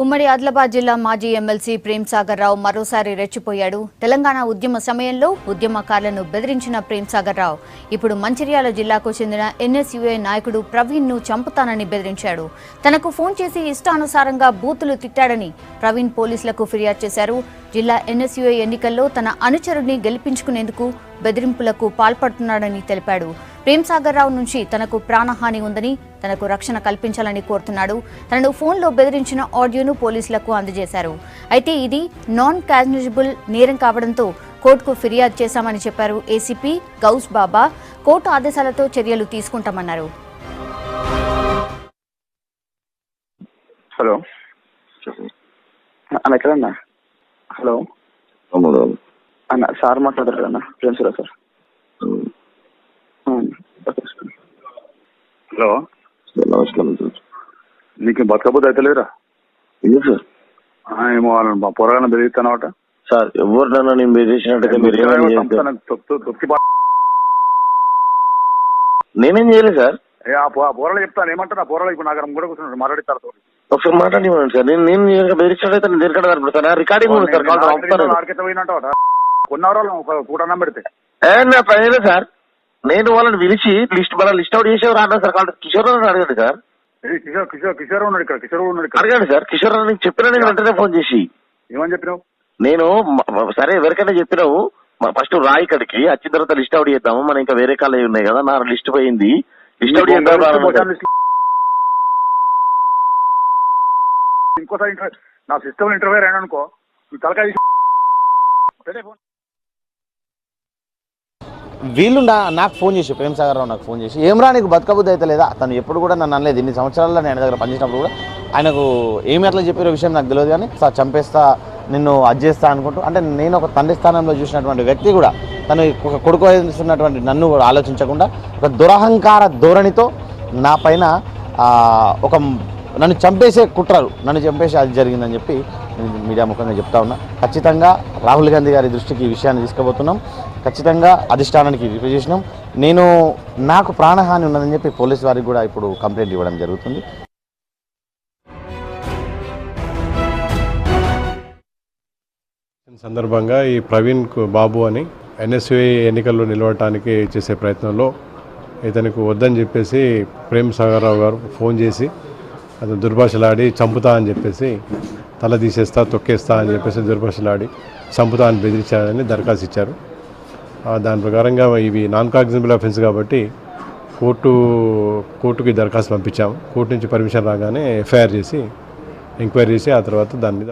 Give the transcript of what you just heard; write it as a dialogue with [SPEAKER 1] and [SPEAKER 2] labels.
[SPEAKER 1] ఉమ్మడి ఆదిలాబాద్ జిల్లా మాజీ ఎమ్మెల్సీ ప్రేమ్ సాగర్ రావు మరోసారి రెచ్చిపోయాడు. తెలంగాణ ఉద్యమ సమయంలో ఉద్యమకారులను బెదిరించిన ప్రేమ్ సాగర్ రావు ఇప్పుడు మంచిర్యాల జిల్లాకు చెందిన ఎన్ఎస్యుఐ నాయకుడు ప్రవీణ్ ను చంపుతానని బెదిరించాడు. తనకు ఫోన్ చేసి ఇష్టానుసారంగా బూతులు తిట్టాడని ప్రవీణ్ పోలీసులకు ఫిర్యాదు చేశారు. జిల్లా ఎన్ఎస్యుఐ ఎన్నికల్లో తన అనుచరుడిని గెలిపించుకునేందుకు బెదిరింపులకు పాల్పడుతున్నాడని తెలిపాడు. ప్రేమ్ సాగర్ రావు నుంచి తనకు ప్రాణహాని ఉందని, తనకు రక్షణ కల్పించాలని కోరుతున్నాడు. తనను ఫోన్లో బెదిరించిన ఆడియోను పోలీసులకు అందజేశారు. అయితే ఇది నాన్ కాగ్నిజబుల్ నేరం కావడంతో కోర్టుకు ఫిర్యాదు చేశామని చెప్పారు ఏసీపీ గౌస్ బాబా. కోర్టు ఆదేశాలతో చర్యలు తీసుకుంటామన్నారు.
[SPEAKER 2] హలో అన్న ఎక్కడన్నా? హలో అన్న సార్ మాట్లాడతారు కదన్నా, ప్రిన్సిపల్ సార్.
[SPEAKER 3] హలో నమస్కారం. నీకు బతకపోతే అయితే లేరా?
[SPEAKER 4] ఎందుకు సార్?
[SPEAKER 3] ఏమో మా పొరగానే బెదిరిస్తానమాట
[SPEAKER 4] సార్. ఎవరినన్నా నేను బెదిరించినట్టయితే మీరు నేనేం చేయలేదు సార్.
[SPEAKER 3] ఆ పోరాలు చెప్తాను ఏమంటారు. ఆ పోరాలు ఇప్పుడు నాకు కూడా కూర్చున్నాడు మాట్లాడిస్తారు.
[SPEAKER 4] ఒకసారి మాట్లాడి సార్. నేను బెదిరించినట్టయితే నేను దేనికంటే రికార్డింగ్ ఉంది సార్.
[SPEAKER 3] ఆడికైతే పోయినట్టు కొన్నవరాలు కూటన్నం పెడితే
[SPEAKER 4] నా పని సార్. నేను వాళ్ళని పిలిచి లిస్ట్ అవుట్ చేసేవారు అన్నా సార్. కాబట్టి కిషోర్ అని అడగండి సార్.
[SPEAKER 3] కిషోర్ ఉన్నాడు ఇక్కడ. కిషోర్ ఉన్నాడు.
[SPEAKER 4] అడగండి సార్. కిషోర్ అని చెప్పినా నేను వెంటనే ఫోన్ చేసి
[SPEAKER 3] ఏమని చెప్పినావు?
[SPEAKER 4] నేను సరే ఎవరికైనా చెప్పినావు ఫస్ట్ రాయి ఇక్కడికి వచ్చిన తర్వాత లిస్ట్ అవుట్ చేద్దాము. మనం ఇంకా వేరే కాలేజ్ ఉన్నాయి కదా, నా లిస్ట్ పోయింది, లిస్ట్ అవుట్ చేద్దాం.
[SPEAKER 3] ఇంకోసారి నా సిస్టమ్ ఇంటర్వ్యూ అయినా అనుకో ఈ తలకాయ
[SPEAKER 5] వీళ్ళు నాకు ఫోన్ చేసి ప్రేమ్ సాగర్ రావు నాకు ఫోన్ చేసి ఏమరా నీకు బతకబుద్ధి అయితే లేదా? తను ఎప్పుడు కూడా నన్ను అనలేదు. ఇన్ని సంవత్సరాల్లో నేను దగ్గర పనిచేసినప్పుడు కూడా ఆయనకు ఏమి అట్లా చెప్పిన విషయం నాకు తెలియదు. కానీ సార్ చంపేస్తా, నిన్ను అడ్జేస్తా అనుకుంటూ, అంటే నేను ఒక తండ్రి స్థానంలో చూసినటువంటి వ్యక్తి కూడా తను ఒక కొడుకు వహిస్తున్నటువంటి నన్ను కూడా ఆలోచించకుండా ఒక దురహంకార ధోరణితో నా పైన ఒక నన్ను చంపేసే కుట్రలు, నన్ను చంపేసే అది జరిగిందని చెప్పి మీడియా ముఖంగా చెప్తా ఉన్నా. ఖచ్చితంగా రాహుల్ గాంధీ గారి దృష్టికి ఈ విషయాన్ని తీసుకుపోతున్నాం. ఖచ్చితంగా అధిష్టానానికి రిప్రజెంట్ చేసినాం. నాకు ప్రాణహాని ఉన్నదని చెప్పి పోలీసు వారికి కూడా ఇప్పుడు కంప్లైంట్ ఇవ్వడం జరుగుతుంది.
[SPEAKER 6] సందర్భంగా ఈ ప్రవీణ్ బాబు అని ఎన్ఎస్యుఐ ఎన్నికల్లో నిలవటానికి చేసే ప్రయత్నంలో ఇతనికి వద్దని చెప్పేసి ప్రేమ్ సాగర్ రావు గారు ఫోన్ చేసి అతను దుర్భాషలాడి చంపుతా అని చెప్పేసి, తల తీసేస్తా తొక్కేస్తా అని చెప్పేసి దుర్భాషలాడి చంపుతా అని బెదిరించారని దరఖాస్తు ఇచ్చారు. దాని ప్రకారంగా ఇవి నాన్ కాగ్నిజబుల్ అఫెన్స్ కాబట్టి కోర్టుకి దరఖాస్తు పంపించాము. కోర్టు నుంచి పర్మిషన్ రాగానే ఎఫ్ఐఆర్ చేసి ఎంక్వైరీ చేసి ఆ తర్వాత దాని మీద